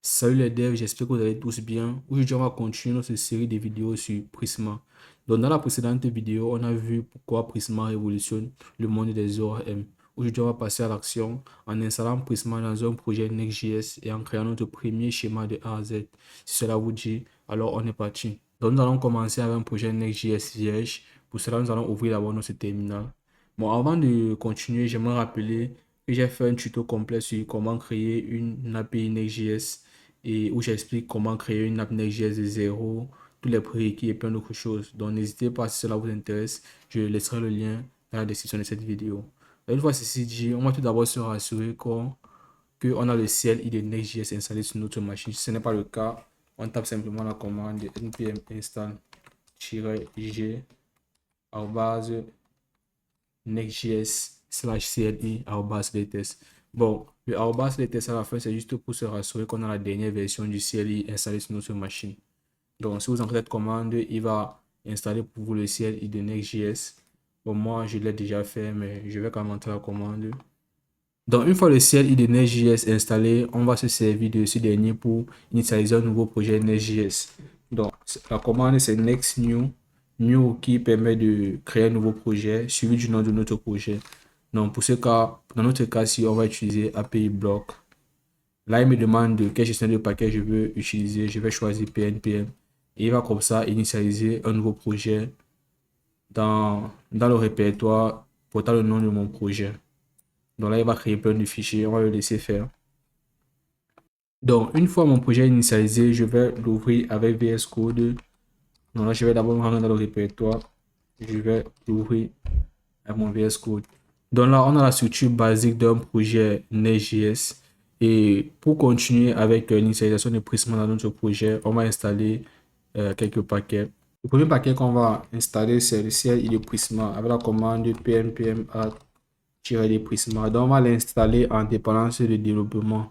Salut les devs, j'espère que vous allez tous bien. Aujourd'hui, on va continuer notre série de vidéos sur Prisma. Donc, dans la précédente vidéo, on a vu pourquoi Prisma révolutionne le monde des ORM. Aujourd'hui, on va passer à l'action en installant Prisma dans un projet Next.js et en créant notre premier schéma de A à Z. Si cela vous dit, alors on est parti. Donc, nous allons commencer avec un projet Next.js vierge. Pour cela, nous allons ouvrir d'abord notre terminal. Bon, avant de continuer, j'aimerais rappeler que j'ai fait un tuto complet sur comment créer une API Next.js et où j'explique comment créer une app Next.js de zéro, tous les prérequis et plein d'autres choses. Donc n'hésitez pas si cela vous intéresse, je laisserai le lien dans la description de cette vidéo. Une fois ceci dit, on va tout d'abord se rassurer qu'on a le CLI de Next.js installé sur notre machine. Si ce n'est pas le cas, on tape simplement la commande npm install-g nextjs/cli Bon, le latest à la fin, c'est juste pour se rassurer qu'on a la dernière version du CLI installée sur notre machine. Donc, si vous entrez cette commande, il va installer pour vous le CLI de Next.js. Bon, moi, je l'ai déjà fait, mais je vais quand même entrer la commande. Donc, une fois le CLI de Next.js installé, on va se servir de ce dernier pour initialiser un nouveau projet Next.js. Donc, la commande, c'est next new qui permet de créer un nouveau projet suivi du nom de notre projet. Donc, pour ce cas, dans notre cas-ci, on va utiliser API block. Là, il me demande de quel gestionnaire de paquet je veux utiliser. Je vais choisir PNPM. Et il va comme ça initialiser un nouveau projet dans le répertoire portant le nom de mon projet. Donc là, il va créer plein de fichiers. On va le laisser faire. Donc, une fois mon projet initialisé, je vais l'ouvrir avec VS Code. Donc là, je vais d'abord me rendre dans le répertoire. Je vais l'ouvrir avec mon VS Code. Donc là, on a la structure basique d'un projet Next.js. Et pour continuer avec l'initialisation de Prisma dans notre projet, on va installer quelques paquets. Le premier paquet qu'on va installer, c'est le CLI de Prisma avec la commande pnpm add Prisma. Donc, on va l'installer en dépendance de développement.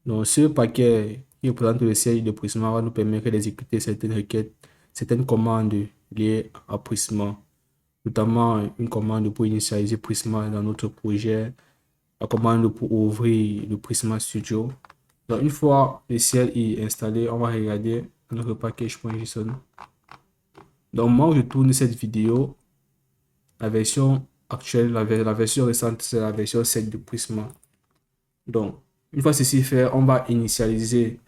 Donc, ce paquet qui représente le CLI de Prisma va nous permettre d'exécuter certaines requêtes, certaines commandes liées à Prisma, notamment une commande pour initialiser Prisma dans notre projet, la commande pour ouvrir le Prisma Studio. Donc, une fois le CLI installé, on va regarder notre package.json. Donc, moi, je tourne cette vidéo, la version actuelle, la version récente, c'est la version 7 de Prisma. Donc, une fois ceci fait, on va initialiser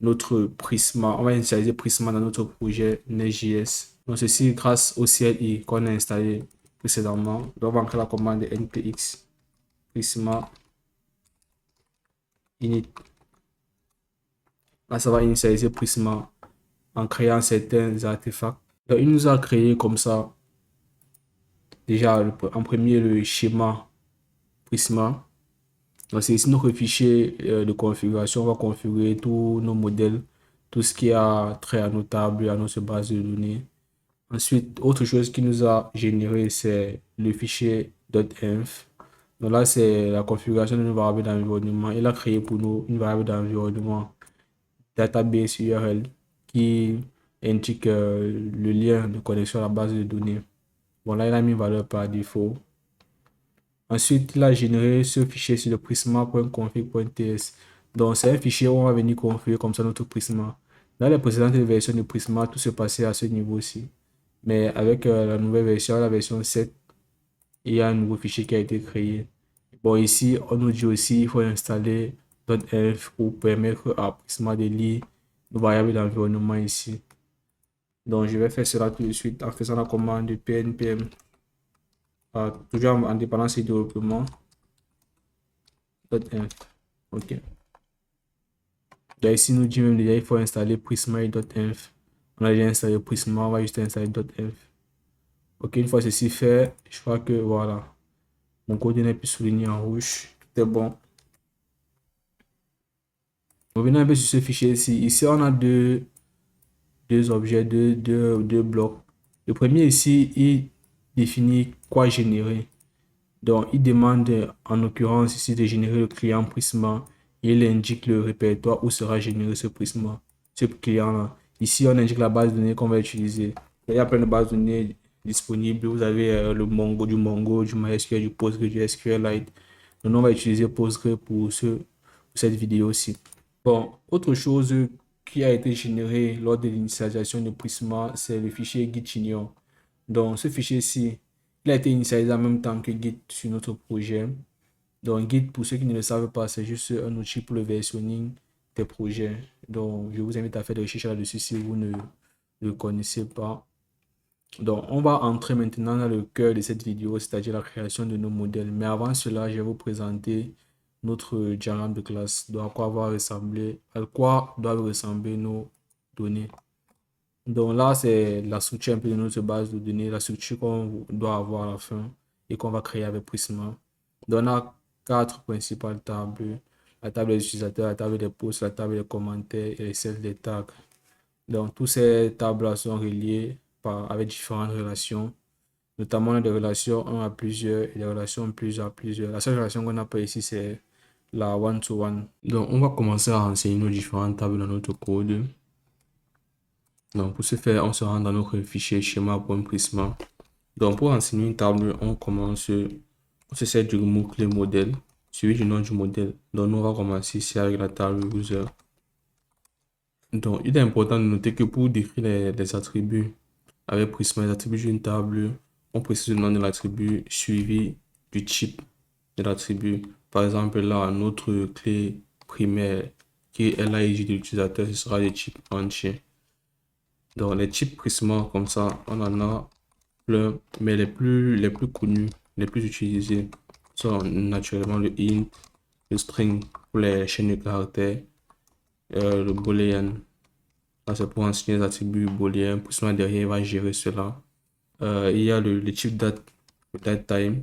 notre Prisma. On va initialiser Prisma dans notre projet Next.js. Donc, ceci grâce au CLI qu'on a installé précédemment. Donc, on va entrer la commande npx Prisma init. Là, ça va initialiser Prisma en créant certains artefacts. Donc, il nous a créé comme ça, déjà en premier le schéma Prisma. Donc, c'est ici notre fichier de configuration. On va configurer tous nos modèles, tout ce qui a trait à nos tables, à notre base de données. Ensuite, autre chose qui nous a généré, c'est le fichier .env. Donc là, c'est la configuration de nos variables d'environnement. Il a créé pour nous une variable d'environnement database URL qui indique le lien de connexion à la base de données. Bon, là, il a mis une valeur par défaut. Ensuite, il a généré ce fichier sur le prisma.config.ts. Donc, c'est un fichier où on va venir configurer comme ça notre Prisma. Dans les précédentes versions de Prisma, tout se passait à ce niveau-ci. Mais avec la nouvelle version, la version 7, il y a un nouveau fichier qui a été créé. Bon, ici, on nous dit aussi qu'il faut installer .env pour permettre à Prisma de lire nos variables d'environnement ici. Donc, je vais faire cela tout de suite en faisant la commande de pnpm. Toujours en dépendance du développement. .env. OK. Donc ici, nous dit même déjà il faut installer prisma.env. On a déjà installé Prisma, on va juste installer .env. OK, une fois ceci fait, je crois que voilà. Mon code n'est plus souligné en rouge. Tout est bon. Revenons un peu sur ce fichier ici. Ici, on a deux objets, deux blocs. Le premier ici, il définit quoi générer. Donc, il demande en l'occurrence ici de générer le client Prisma. Il indique le répertoire où sera généré ce Prisma, ce client-là. Ici, on indique la base de données qu'on va utiliser. Il y a plein de bases de données disponibles. Vous avez le Mongo, du MySQL, du Postgre, du SQLite. Donc, on va utiliser Postgre pour cette vidéo aussi. Bon, autre chose qui a été générée lors de l'initialisation de Prisma, c'est le fichier Git Junior. Donc, ce fichier-ci, il a été initialisé en même temps que Git sur notre projet. Donc, Git, pour ceux qui ne le savent pas, c'est juste un outil pour le versionning des projets. Donc, je vous invite à faire des recherches là-dessus si vous ne le connaissez pas. Donc, on va entrer maintenant dans le cœur de cette vidéo, c'est-à-dire la création de nos modèles. Mais avant cela, je vais vous présenter notre diagramme de classe, à quoi doivent ressembler nos données. Donc là, c'est la structure un peu de notre base de données, la structure qu'on doit avoir à la fin et qu'on va créer avec Prisma. Donc on a quatre principales tables. La table des utilisateurs, la table des posts, la table des commentaires et celle des tags. Donc, toutes ces tables sont reliées avec différentes relations. Notamment, on a des relations 1 à plusieurs et des relations plusieurs à plusieurs. La seule relation qu'on n'a pas ici, c'est la one-to-one. Donc, on va commencer à renseigner nos différentes tables dans notre code. Donc, pour ce faire, on se rend dans notre fichier schéma.prisma. Donc, pour renseigner une table, on se sert du mot-clé modèle, suivi du nom du modèle. Donc, nous, on va commencer ici avec la table user. Donc, il est important de noter que pour décrire les attributs avec Prisma, les attributs d'une table, on précise le nom de l'attribut suivi du type de l'attribut. Par exemple, là, notre clé primaire qui est l'ID de l'utilisateur, ce sera le type entier. Donc, les types Prisma, comme ça, on en a plein, mais les plus connus, les plus utilisés sont naturellement le int, le string pour les chaînes de caractères, le boolean. Là, c'est pour enseigner les attributs booléens. Prisma derrière, il va gérer cela. Il y a le type date time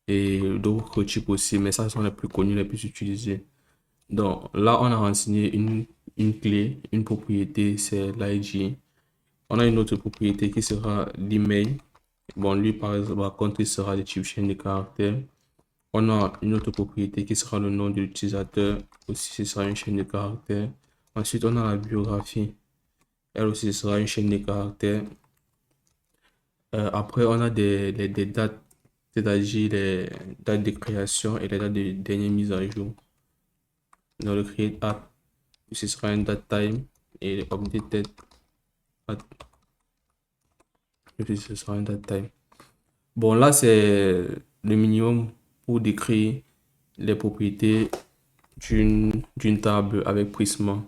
et d'autres types aussi, mais ça, ce sont les plus connus, les plus utilisés. Donc là, on a renseigné une clé, une propriété, c'est l'ID. On a une autre propriété qui sera l'email. Bon, lui, par exemple, par contre, il sera le type chaîne de caractères. On a une autre propriété qui sera le nom de l'utilisateur. Aussi, ce sera une chaîne de caractères. Ensuite, on a la biographie. Elle aussi, ce sera une chaîne de caractères. Après, on a des dates, c'est-à-dire les dates de création et les dates de dernière mise à jour. Dans le create app, ce sera un date time et le updated app, ce sera un date time. Bon, là, c'est le minimum pour décrire les propriétés d'une table avec Prisma.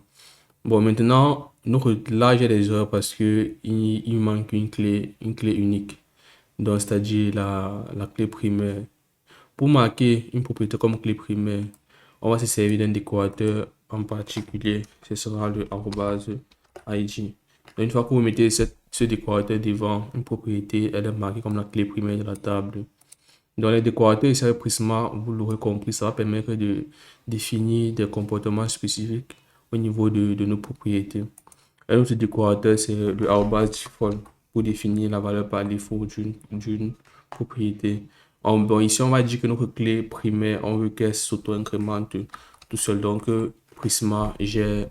Bon, maintenant, là, j'ai des erreurs parce que il manque une clé unique. Donc, c'est-à-dire la clé primaire. Pour marquer une propriété comme clé primaire, on va se servir d'un décorateur en particulier. Ce sera le arrobase id. Donc, une fois que vous mettez ce décorateur devant une propriété, elle est marquée comme la clé primaire de la table. Dans les décorateurs ici avec Prisma, vous l'aurez compris, ça va permettre de définir des comportements spécifiques au niveau de nos propriétés. Un autre décorateur, c'est le arrobase default pour définir la valeur par défaut d'une propriété. Bon, ici, on va dire que notre clé primaire, on veut qu'elle s'auto-incrémente tout seul. Donc, Prisma gère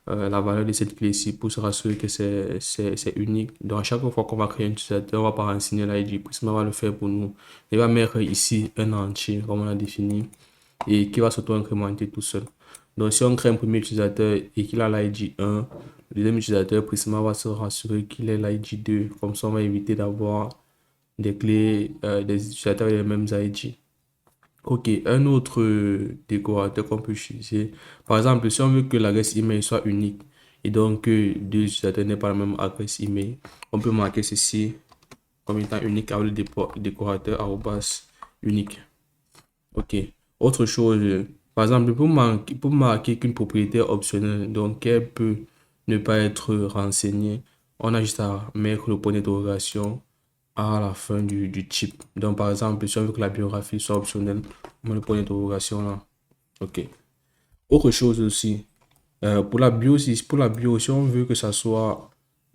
la valeur de cette clé-ci pour se rassurer que c'est unique. Donc, à chaque fois qu'on va créer un utilisateur, on va pas renseigner l'ID. Prisma va le faire pour nous. Il va mettre ici un entier, comme on a défini, et qui va s'auto-incrémenter tout seul. Donc, si on crée un premier utilisateur et qu'il a l'ID 1, le deuxième utilisateur, Prisma va se rassurer qu'il ait l'ID 2. Comme ça, on va éviter d'avoir des clés, des utilisateurs avec les mêmes ID. Ok, un autre décorateur qu'on peut utiliser. Par exemple, si on veut que l'adresse email soit unique et donc que deux utilisateurs n'aient pas la même adresse email, on peut marquer ceci comme étant unique avec le décorateur arrobas unique. Ok. Autre chose, par exemple, pour marquer qu'une propriété est optionnelle, donc qu'elle peut ne pas être renseignée, on a juste à mettre le point d'interrogation à la fin du type. Donc, par exemple, si on veut que la biographie soit optionnelle, on met le point d'interrogation là. Ok. Autre chose aussi, pour la bio, si on veut que ça soit,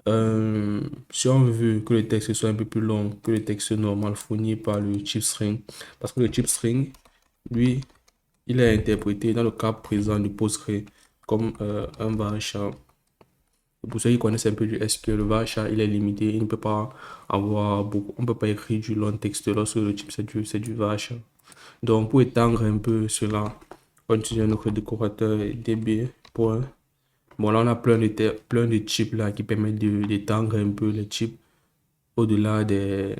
si on veut que le texte soit un peu plus long que le texte normal fourni par le type string, parce que le type string, lui, il est interprété dans le cas présent du Postgre comme un varchar. Pour ceux qui connaissent un peu du SQL, le varchar, il est limité. Il ne peut pas avoir beaucoup. On ne peut pas écrire du long texte lorsque le type c'est du varchar. Donc, pour étendre un peu cela, On utilise un autre décorateur DB point. Bon, là, on a plein de chips là qui permettent d'étendre un peu les chips au-delà des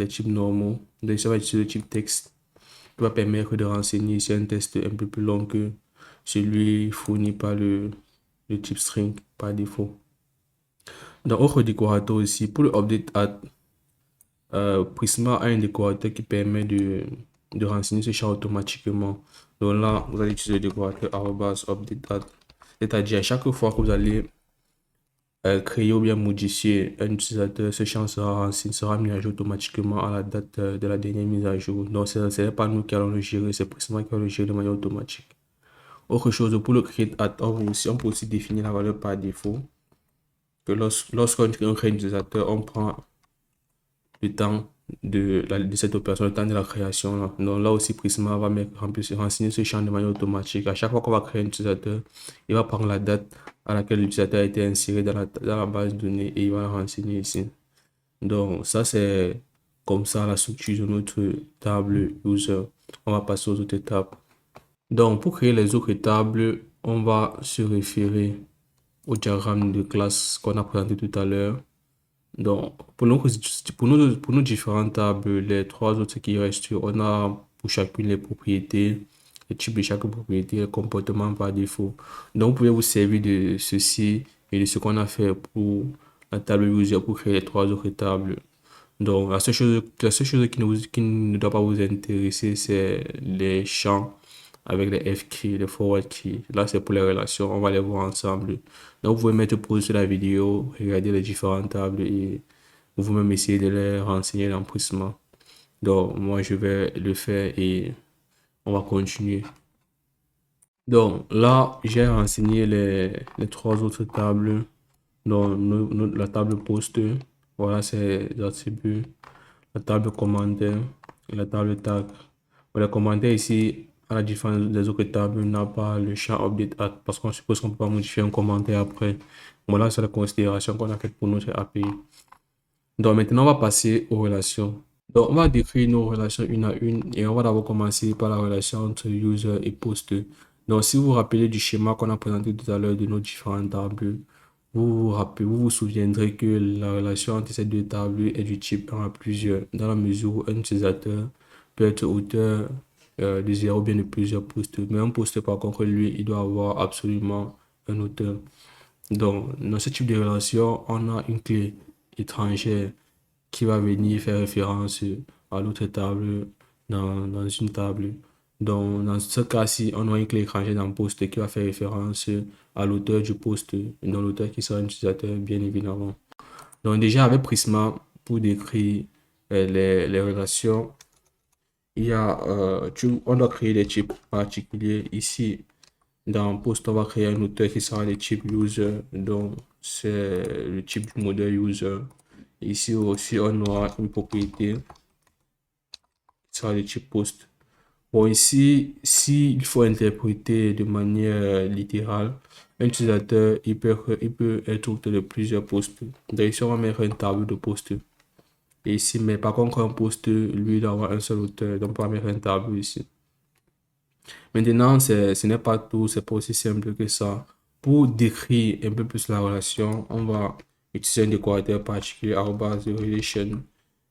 chips normaux. Donc, ça va utiliser le chip texte qui va permettre de renseigner ici un test un peu plus long que celui fourni par le chip string par défaut. Dans autre décorateur aussi, pour le update add, Prisma a un décorateur qui permet de renseigner ce champ automatiquement. Donc là, vous allez utiliser le décorateur arrobas update add. C'est-à-dire, à chaque fois que vous allez créer ou bien modifier un utilisateur, ce champ sera mis à jour automatiquement à la date de la dernière mise à jour. Donc, ce n'est pas nous qui allons le gérer, c'est Prisma qui va le gérer de manière automatique. Autre chose, pour le create add, on peut aussi définir la valeur par défaut. Que lorsqu'on crée un utilisateur, on prend le temps de cette opération, le temps de la création. Là. Donc là aussi, Prisma va renseigner ce champ de manière automatique. À chaque fois qu'on va créer un utilisateur, il va prendre la date à laquelle l'utilisateur a été inséré dans la base de données et il va la renseigner ici. Donc ça, c'est comme ça la structure de notre table user. On va passer aux autres étapes. Donc pour créer les autres tables, on va se référer au diagramme de classe qu'on a présenté tout à l'heure. Donc, pour nos différentes tables, les trois autres qui restent, on a pour chacune les propriétés, les types de chaque propriété, le comportement par défaut. Donc, vous pouvez vous servir de ceci et de ce qu'on a fait pour la table user pour créer les trois autres tables. Donc, la seule chose qui ne doit pas vous intéresser, c'est les champs avec les F-keys, les forward keys. Là, c'est pour les relations. On va les voir ensemble. Donc, vous pouvez mettre pause sur la vidéo, regarder les différentes tables et vous-même essayer de les renseigner dans Prisma. Donc, moi, je vais le faire et on va continuer. Donc, là, j'ai renseigné les trois autres tables. Donc, la table poste, voilà, c'est les attributs. La table commentaire et la table tag. Pour les commentaires ici, à la différence des autres tables, n'a pas le champ update add parce qu'on suppose qu'on ne peut pas modifier un commentaire après. Voilà, c'est la considération qu'on a faite pour notre API. Donc maintenant, on va passer aux relations. Donc, on va décrire nos relations une à une et on va d'abord commencer par la relation entre user et post. Donc, si vous vous rappelez du schéma qu'on a présenté tout à l'heure de nos différentes tables, vous vous souviendrez que la relation entre ces deux tables est du type 1 à plusieurs, dans la mesure où un utilisateur peut être auteur de 0 ou bien de plusieurs posts. Mais un post, par contre, lui, il doit avoir absolument un auteur. Donc, dans ce type de relation, on a une clé étrangère qui va venir faire référence à l'autre table dans une table. Donc, dans ce cas-ci, on a une clé étrangère dans le poste qui va faire référence à l'auteur du poste, dans l'auteur qui sera un utilisateur, bien évidemment. Donc, déjà, avec Prisma, pour décrire les relations, on doit créer des types particuliers. Ici, dans post, on va créer un auteur qui sera le type user, donc c'est le type du modèle user. Ici aussi, on aura une propriété qui sera le type post. Bon, ici, s'il faut interpréter de manière littérale, un utilisateur, il peut être auteur de plusieurs posts. Donc ici, on va mettre une table de posts. Et ici, mais par contre, un post, lui, il doit avoir un seul auteur. Donc, on va mettre une table ici. Maintenant, ce n'est pas tout, c'est pas aussi simple que ça. Pour décrire un peu plus la relation, on va utiliser un décorateur particulier, arrobas relation.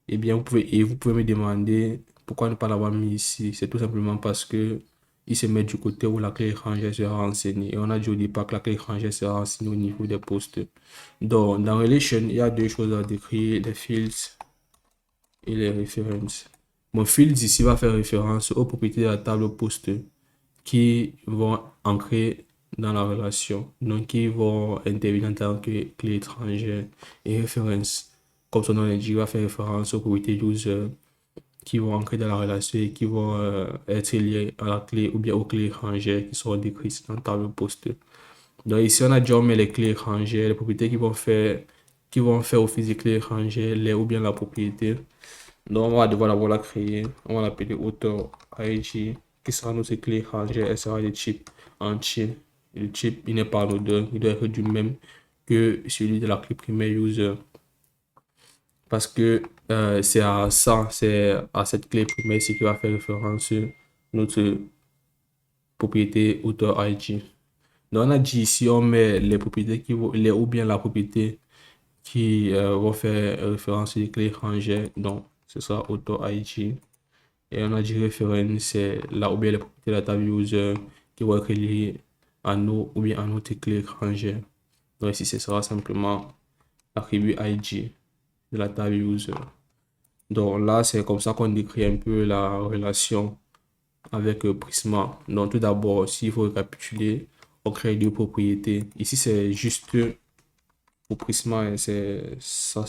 Eh bien, vous pouvez me demander pourquoi ne pas l'avoir mis ici. C'est tout simplement parce que il se met du côté où la clé étrangère sera renseignée. Et on a dit au départ que la clé étrangère sera renseignée au niveau des postes. Donc, dans relation, il y a deux choses à décrire, les fields et les références. Mon fields ici va faire référence aux propriétés de la table poste qui vont ancrer dans la relation, donc qui vont intervenir en tant que clé étrangère et référence. Comme son nom l'indique, va faire référence aux propriétés user qui vont ancrer dans la relation et qui vont être liées à la clé ou bien aux clés étrangères qui seront décrites dans le tableau poste. Donc ici, on a déjà mis les clés étrangères, les propriétés qui vont faire office des clés étrangères, les ou bien la propriété. Donc, on va devoir la créer. On va l'appeler auto IG qui sera notre clé étrangère. Elle sera le type entier. Le type, il n'est pas anodin. Il doit être du même que celui de la clé primaire user. Parce que c'est à ça, c'est à cette clé primaire ici qui va faire référence notre propriété auteur ID. Donc, on a dit ici, on met les propriétés qui vont, ou bien la propriété qui vont faire référence aux clés étrangères. Donc, ce sera auteur ID. Et on a dit référence, c'est là ou bien les propriétés de la table user qui vont être reliées à nos ou bien à notre clé étrangère. Donc, ici, ce sera simplement l'attribut ID de la table user. Donc là, c'est comme ça qu'on décrit un peu la relation avec Prisma. Donc tout d'abord, s'il faut récapituler, on crée deux propriétés. Ici, c'est juste pour Prisma, et ça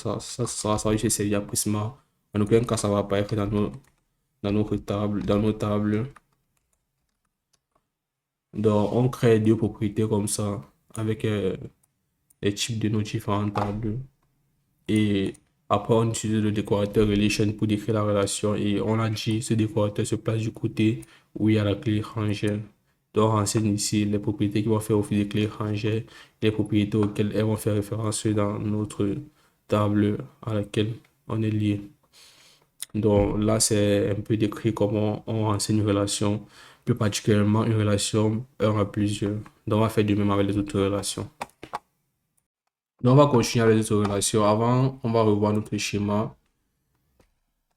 juste servir à Prisma. En aucun cas, ça va apparaître dans notre table, dans nos tables. Donc, on crée deux propriétés comme ça avec les types de nos différentes tables. Et après, on utilise le décorateur relation pour décrire la relation. Et on a dit, ce décorateur se place du côté où il y a la clé étrangère. Donc, on renseigne ici les propriétés qui vont faire office de clé étrangère, les propriétés auxquelles elles vont faire référence dans notre table à laquelle on est lié. Donc là, c'est un peu décrit comment on renseigne une relation, plus particulièrement une relation un à plusieurs. Donc, on va faire de même avec les autres relations. Donc, on va continuer avec les autres relations. Avant, on va revoir notre schéma.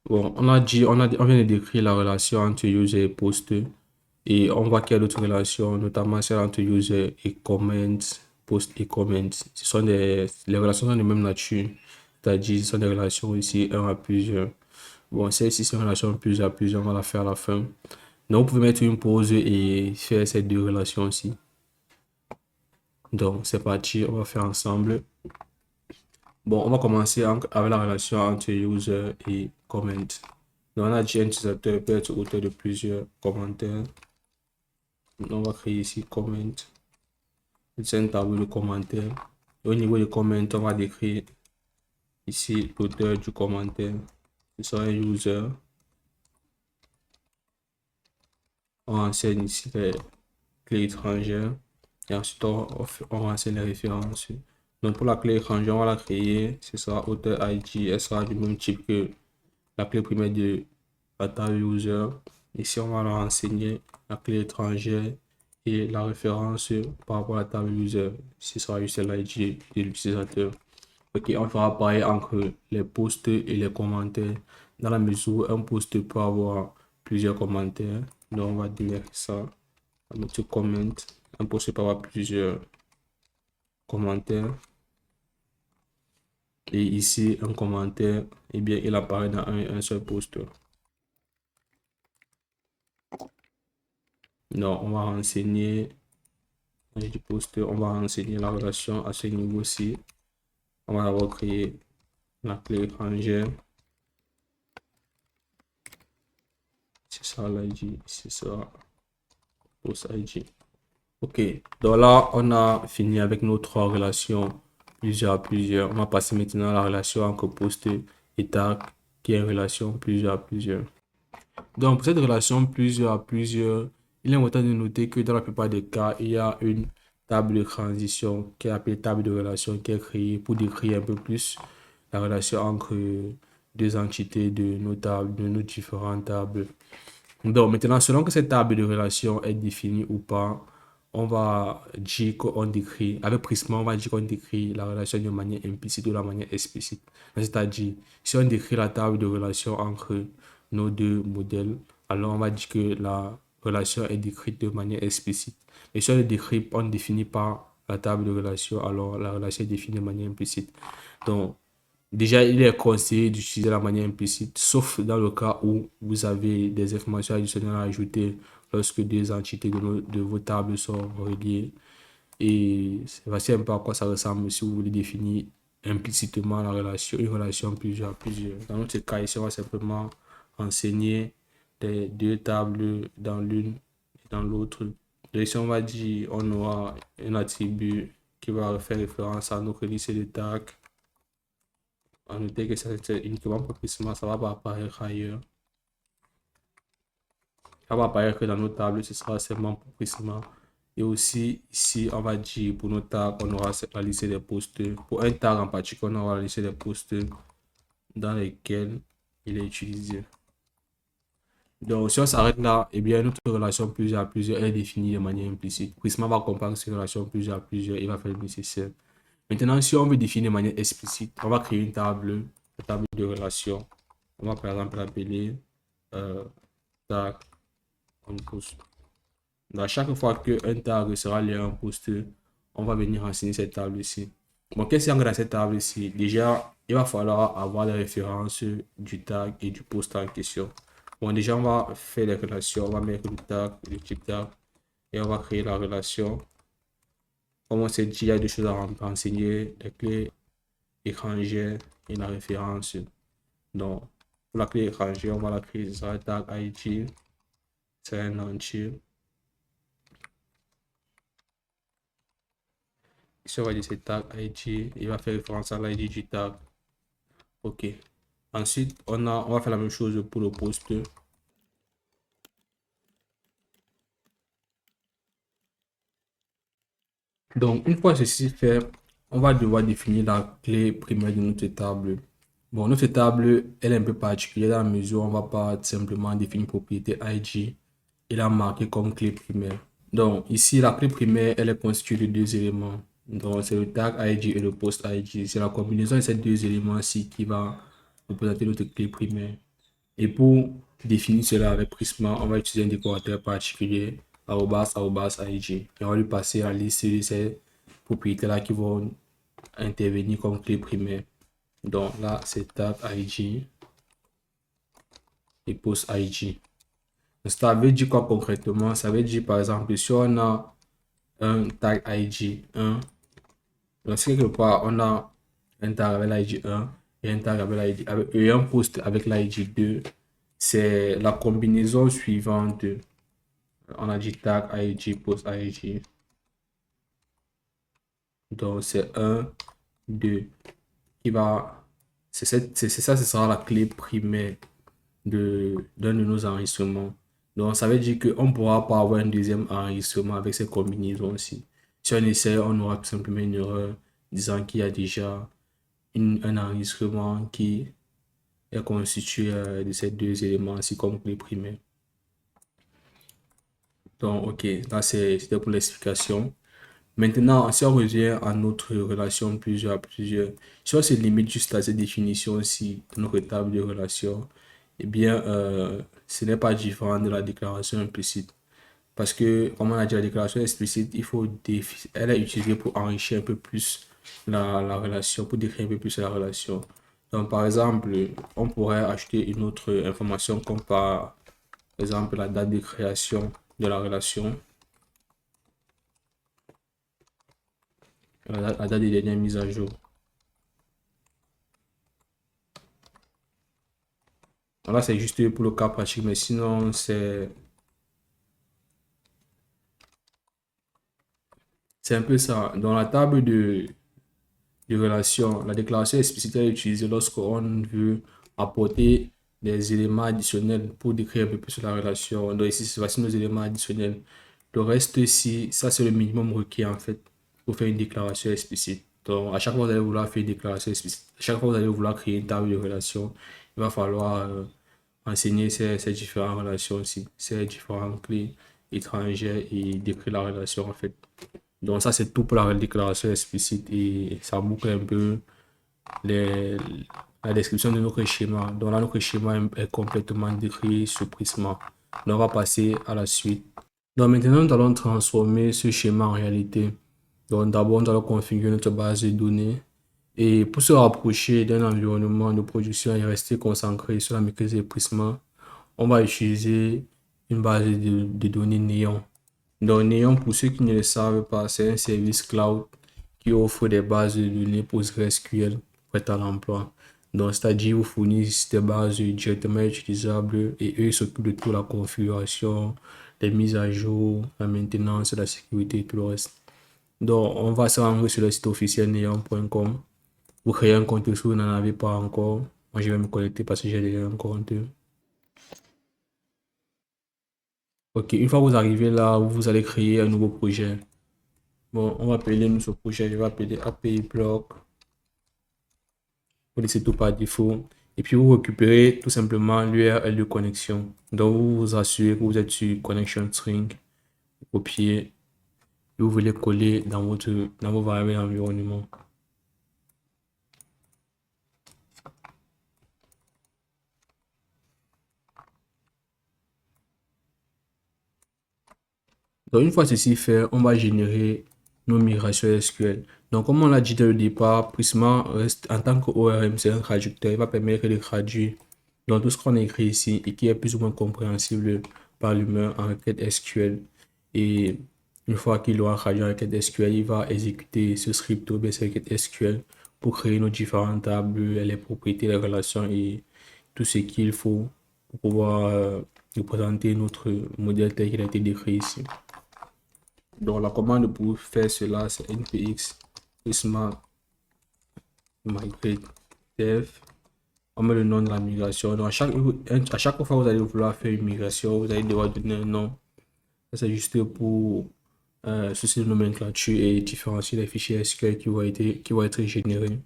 Bon, on vient de décrire la relation entre user et post. Et on voit qu'il y a d'autres relations, notamment celle entre user et comment, post et comment. Les relations sont de même nature. C'est-à-dire, ce sont des relations ici, un à plusieurs. Bon, celle-ci, c'est une relation plusieurs à plusieurs, on va la faire à la fin. Donc, vous pouvez mettre une pause et faire ces deux relations aussi. Donc, c'est parti, on va faire ensemble. Bon, on va commencer avec la relation entre user et comment. Donc, on a dit un utilisateur peut être auteur de plusieurs commentaires. Donc, on va créer ici comment. C'est un tableau de commentaires. Au niveau des commentaires, on va décrire ici l'auteur du commentaire. Ce sera un user. On renseigne ici les clés étrangères. Et ensuite, on renseigne les références. Donc, pour la clé étrangère, on va la créer. Ce sera auteur ID. Elle sera du même type que la clé primaire de la table user. Ici, on va leur renseigner la clé étrangère et la référence par rapport à la table user. Ce sera juste l'ID de l'utilisateur. Ok, on fera pareil entre les posts et les commentaires. Dans la mesure où un post peut avoir plusieurs commentaires. Donc, on va dire ça. Notre comment. Un post peut avoir plusieurs commentaires. Et ici, un commentaire, eh bien, il apparaît dans un seul post. Donc, on va renseigner du post, on va renseigner la relation à ce niveau-ci. On va d'abord créer la clé étrangère. C'est ça l'ID, c'est ça post ID. Ok, donc là, on a fini avec nos trois relations plusieurs à plusieurs. On va passer maintenant à la relation entre post et tag, qui est une relation plusieurs à plusieurs. Donc, pour cette relation plusieurs à plusieurs, il est important de noter que dans la plupart des cas, il y a une table de transition qui est appelée table de relation qui est créée pour décrire un peu plus la relation entre deux entités de nos tables, de nos différentes tables. Donc, maintenant, selon que cette table de relation est définie ou pas, on va dire qu'on décrit, avec Prisma, on va dire qu'on décrit la relation de manière implicite ou de manière explicite. C'est-à-dire, si on décrit la table de relation entre nos deux modèles, alors on va dire que la relation est décrite de manière explicite. Et si on le décrit, on ne définit pas la table de relation, alors la relation est définie de manière implicite. Donc, déjà, il est conseillé d'utiliser la manière implicite, sauf dans le cas où vous avez des informations additionnelles à ajouter lorsque deux entités de vos tables sont reliées. Et voici un peu à quoi ça ressemble si vous voulez définir implicitement la relation, une relation plusieurs à plusieurs. Dans notre cas ici, on va simplement enseigner les deux tables dans l'une et dans l'autre. Donc ici, on va dire, on aura un attribut qui va faire référence à notre liste de tags. À noter que c'est uniquement pour Prisma, ça va pas apparaître ailleurs. Ça va apparaître que dans nos tables, ce sera seulement pour Prisma. Et aussi, ici, on va dire pour nos tags, on aura la liste des posts. Pour un tag en particulier, on aura la liste des posts dans lesquels il est utilisé. Donc, si on s'arrête là, eh bien, notre relation plusieurs à plusieurs, elle est définie de manière implicite. Prisma va comparer ces relations plusieurs à plusieurs et va faire le nécessaire. Maintenant, si on veut définir de manière explicite, on va créer une table de relations. On va par exemple l'appeler tag on post. Donc, chaque fois qu'un tag sera lié à un post, on va venir renseigner cette table ici. Bon, qu'est-ce qu'il y a dans cette table ici? Déjà, il va falloir avoir les références du tag et du post en question. Bon, déjà, on va faire les relations. On va mettre le tag, le type tag et on va créer la relation. Comme on s'est dit, il y a deux choses à renseigner, les clés étrangères et la référence. Donc, pour la clé étrangère, on va la créer, ça va tag ID, c'est un entier. Ici, on va dire c'est tag ID, il va faire référence à l'ID du tag. Ok. Ensuite, on va faire la même chose pour le post. Donc, une fois ceci fait, on va devoir définir la clé primaire de notre table. Bon, notre table, elle est un peu particulière dans la mesure où on va pas simplement définir une propriété ID et la marquer comme clé primaire. Donc, ici, la clé primaire, elle est constituée de deux éléments. Donc, c'est le tag ID et le post ID. C'est la combinaison de ces deux éléments-ci qui va représenter notre clé primaire. Et pour définir cela avec Prisma, on va utiliser un décorateur particulier, @ID. Et on va lui passer la liste de ces propriétés-là qui vont intervenir comme clé primaire. Donc là, c'est tag ID et post ID. Ça veut dire quoi concrètement? Ça veut dire par exemple, si on a un tag ID 1, donc si quelque part on a un tag avec l'ID 1 et un tag et un post avec l'ID 2, c'est la combinaison suivante. On a dit tag ID, post ID. Donc c'est 1, 2 qui va. C'est ça, ce sera la clé primaire d'un de nos enregistrements. Donc ça veut dire qu'on ne pourra pas avoir un deuxième enregistrement avec ces combinaisons-ci. Si on essaie, on aura tout simplement une erreur disant qu'il y a déjà un enregistrement qui est constitué de ces deux éléments-ci comme clé primaire. Donc ok, là c'était pour l'explication. Maintenant, si on revient à notre relation plusieurs à plusieurs, si on se limite juste à cette définition-ci de notre table de relation, eh bien, ce n'est pas différent de la déclaration implicite. Parce que, comme on a dit, la déclaration explicite, elle est utilisée pour enrichir un peu plus la relation, pour décrire un peu plus la relation. Donc, par exemple, on pourrait ajouter une autre information comme par exemple la date de création de la relation, la date des dernières mises à jour. Là, c'est juste pour le cas pratique, mais sinon, c'est un peu ça. Dans la table de relation, la déclaration explicite est utilisée lorsqu'on veut apporter des éléments additionnels pour décrire un peu plus la relation. Donc ici, voici nos éléments additionnels. Le reste ici, ça c'est le minimum requis en fait pour faire une déclaration explicite. Donc à chaque fois que vous allez vouloir faire une déclaration explicite, à chaque fois que vous allez vouloir créer une table de relation, il va falloir enseigner ces différentes relations aussi, ces différentes clés étrangères et décrire la relation en fait. Donc ça c'est tout pour la déclaration explicite et ça boucle un peu les, la description de notre schéma. Donc là notre schéma est complètement décrit sur Prisma. Donc on va passer à la suite. Donc maintenant nous allons transformer ce schéma en réalité. Donc d'abord nous allons configurer notre base de données. Et pour se rapprocher d'un environnement de production et rester concentré sur la maîtrise de Prisma, on va utiliser une base de données Néon. Donc, Néon, pour ceux qui ne le savent pas, c'est un service cloud qui offre des bases de données PostgreSQL prêtes à l'emploi. Donc, c'est-à-dire, vous fournissent des bases directement utilisables et eux s'occupent de toute la configuration, les mises à jour, la maintenance, la sécurité et tout le reste. Donc, on va se rendre sur le site officiel neon.com. Vous créez un compte si vous n'en avez pas encore. Moi, je vais me connecter parce que j'ai déjà un compte. Ok, une fois que vous arrivez là, vous allez créer un nouveau projet. Bon, on va appeler nous ce projet, je vais appeler API Block. Vous laissez tout par défaut. Et puis vous récupérez tout simplement l'URL de connexion. Donc vous vous assurez que vous êtes sur connection string, vous copiez et vous voulez coller dans vos variables d'environnement. Donc, une fois ceci fait, on va générer nos migrations SQL. Donc, comme on l'a dit dès le départ, Prisma reste en tant que ORM, c'est un traducteur. Il va permettre de traduire donc, tout ce qu'on a écrit ici et qui est plus ou moins compréhensible par l'humain en requête SQL. Et une fois qu'il aura traduit en requête SQL, il va exécuter ce script ou bien cette requête SQL pour créer nos différentes tables, les propriétés, les relations et tout ce qu'il faut pour pouvoir représenter notre modèle tel qu'il a été décrit ici. Donc la commande pour faire cela, c'est npx prisma migrate dev. On met le nom de la migration. Donc à chaque fois que vous allez vouloir faire une migration, vous allez devoir donner un nom. C'est juste pour ceci de nomenclature et différencier les fichiers SQL qui vont être générés.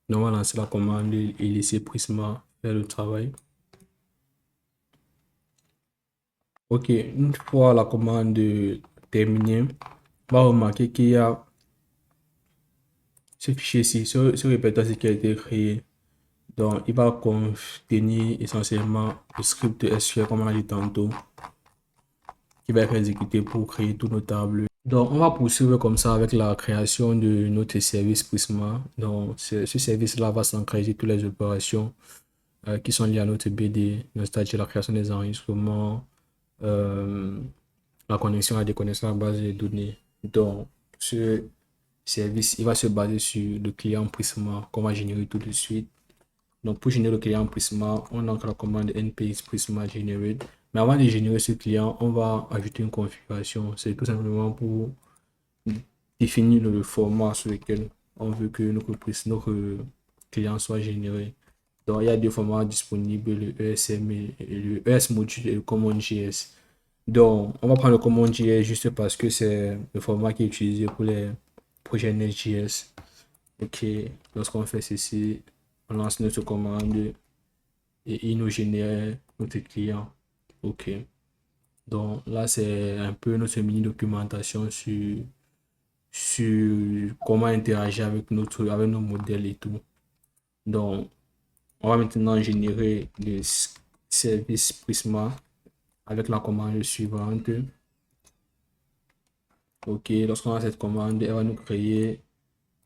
Donc on va lancer la commande et laisser Prisma faire le travail. Ok, une fois la commande terminée, on va remarquer qu'il y a ce fichier-ci, ce répertoire qui a été créé. Donc, il va contenir essentiellement le script SQL, comme on l'a dit tantôt, qui va être exécuté pour créer tous nos tables. Donc, on va poursuivre comme ça avec la création de notre service Prisma. Donc, ce service-là va synchroniser toutes les opérations qui sont liées à notre BD, c'est-à-dire la création des enregistrements, la connexion à des connexions à la base de données. Donc, ce service, il va se baser sur le client Prisma qu'on va générer tout de suite. Donc, pour générer le client Prisma, on entre la commande npx prisma generate. Mais avant de générer ce client, on va ajouter une configuration. C'est tout simplement pour définir le format sur lequel on veut que notre client soit généré. Donc, il y a deux formats disponibles, le ESM et le ES module et le CommonJS. Donc, on va prendre le CommonJS juste parce que c'est le format qui est utilisé pour les projets Nest.js. Ok, lorsqu'on fait ceci, on lance notre commande et il nous génère notre client. Ok, donc là, c'est un peu notre mini documentation sur comment interagir avec avec nos modèles et tout. Donc, on va maintenant générer le service Prisma avec la commande suivante. Ok, lorsqu'on a cette commande, elle va nous créer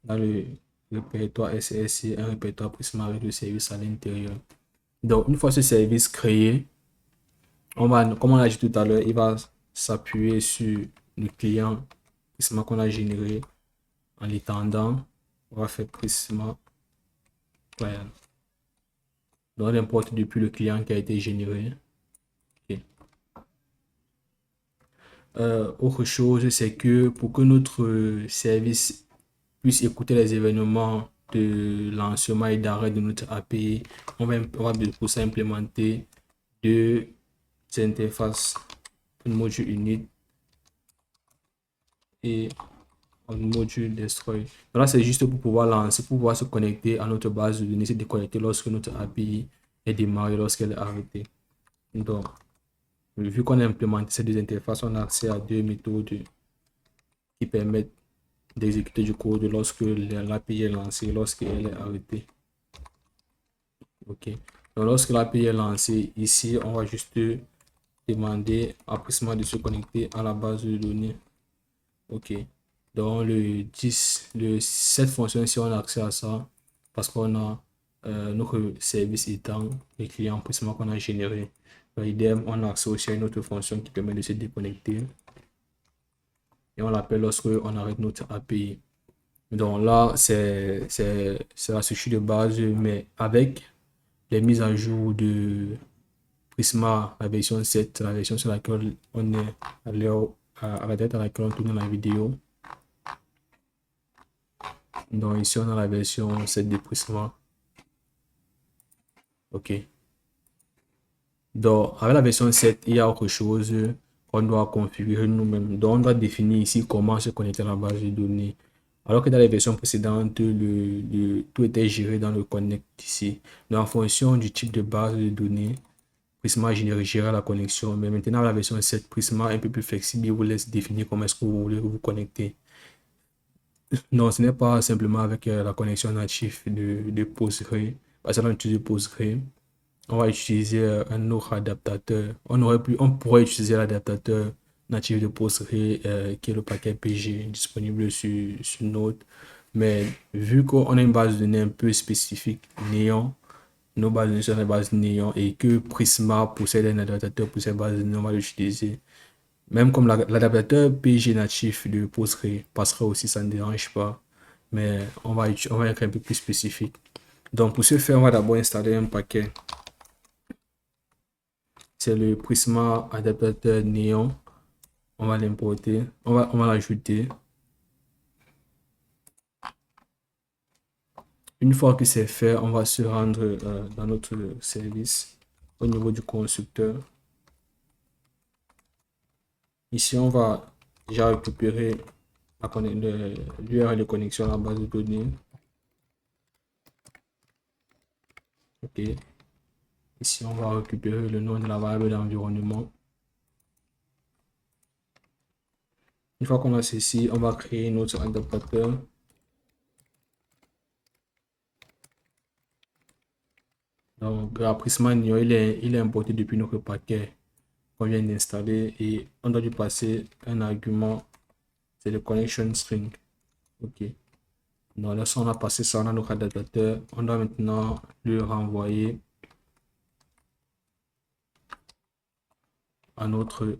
dans le répertoire SSC un répertoire Prisma avec le service à l'intérieur. Donc, une fois ce service créé, comme on l'a dit tout à l'heure, il va s'appuyer sur le client Prisma qu'on a généré en l'étendant. On va faire Prisma. Voilà. Donc, on importe depuis le client qui a été généré. Okay. Autre chose, c'est que pour que notre service puisse écouter les événements de lancement et d'arrêt de notre API, on va pour ça implémenter deux interfaces, un module init et un module destroy. Donc là, c'est juste pour pouvoir lancer, pour pouvoir se connecter à notre base de données, se déconnecter lorsque notre API est démarrée, lorsqu'elle est arrêtée. Donc, vu qu'on a implémenté ces deux interfaces, on a accès à deux méthodes qui permettent d'exécuter du code lorsque l'API est lancée, lorsqu'elle est arrêtée. Ok. Donc, lorsque l'API est lancée, ici, on va juste demander à Prisma de se connecter à la base de données. Ok. Donc, cette fonction ici, on a accès à ça parce qu'on a notre service étant les clients Prisma qu'on a généré. Idem, on a accès aussi à une autre fonction qui permet de se déconnecter. Et on l'appelle lorsque on arrête notre API. Donc là, c'est la structure de base, mais avec les mises à jour de Prisma, la version 7, la version sur laquelle on est à la date à laquelle on tourne la vidéo. Donc ici, on a la version 7 de Prisma. Ok. Donc, avec la version 7, il y a autre chose qu'on doit configurer nous-mêmes. Donc, on doit définir ici comment se connecter à la base de données. Alors que dans les versions précédentes, tout était géré dans le connect ici. Donc, en fonction du type de base de données, Prisma gère la connexion. Mais maintenant, la version 7, Prisma est un peu plus flexible. Il vous laisse définir comment est-ce que vous voulez vous connecter. Non, ce n'est pas simplement avec la connexion native de Postgre. Par exemple, on utilise Postgre. On va utiliser un autre adaptateur. On pourrait utiliser l'adaptateur natif de Postgre qui est le paquet PG disponible sur Node. Mais vu qu'on a une base de données un peu spécifique, Néon, nos bases de données sont des bases Néon et que Prisma possède un adaptateur pour ces bases de données, on va l'utiliser. Même comme l'adaptateur PG natif de Postgre passera aussi, ça ne dérange pas. Mais on va être un peu plus spécifique. Donc pour ce faire, on va d'abord installer un paquet. C'est le Prisma adaptateur Néon. On va l'importer. On va l'ajouter. Une fois que c'est fait, on va se rendre dans notre service au niveau du constructeur. Ici, on va déjà récupérer l'URL de connexion à la base de données. OK. Ici, on va récupérer le nom de la variable d'environnement. Une fois qu'on a ceci, on va créer notre adaptateur. Donc, la Prisma Néon, il est importé depuis notre paquet qu'on vient d'installer et on doit lui passer un argument, c'est le connection string. OK. Donc, là, on a passé ça, on a notre adaptateur. On doit maintenant le renvoyer à notre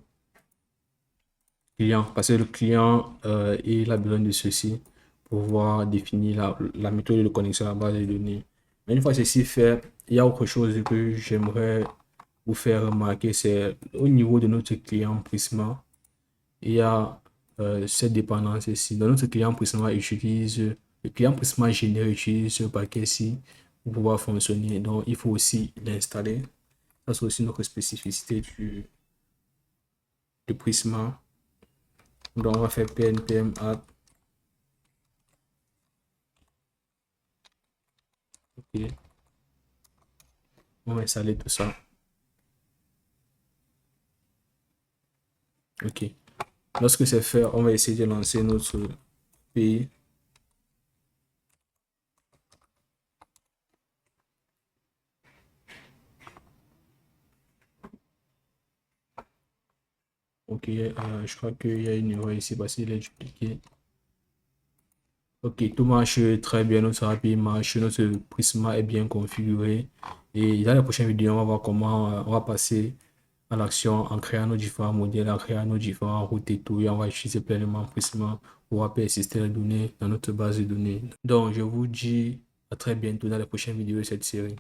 client parce que le client il a besoin de ceci pour pouvoir définir la méthode de connexion à la base de données. Mais une fois ceci fait, il y a autre chose que j'aimerais vous faire remarquer, c'est au niveau de notre client Prisma, il y a cette dépendance ici. Donc notre client Prisma le client Prisma généré utilise ce paquet-ci pour pouvoir fonctionner. Donc il faut aussi l'installer. Ça c'est aussi notre spécificité du Prisma. Donc on va faire pnpm add. OK. On va installer tout ça. OK. Lorsque c'est fait, on va essayer de lancer notre pays. OK. Je crois qu'il y a une erreur ici parce qu'il est dupliqué. OK, tout marche très bien, notre API marche, notre Prisma est bien configuré. Et dans la prochaine vidéo, on va voir comment on va passer à l'action en créant nos différents modèles, en créant nos différents routes et tout. Et on va utiliser pleinement Prisma pour pouvoir persister les données dans notre base de données. Donc, je vous dis à très bientôt dans la prochaine vidéo de cette série.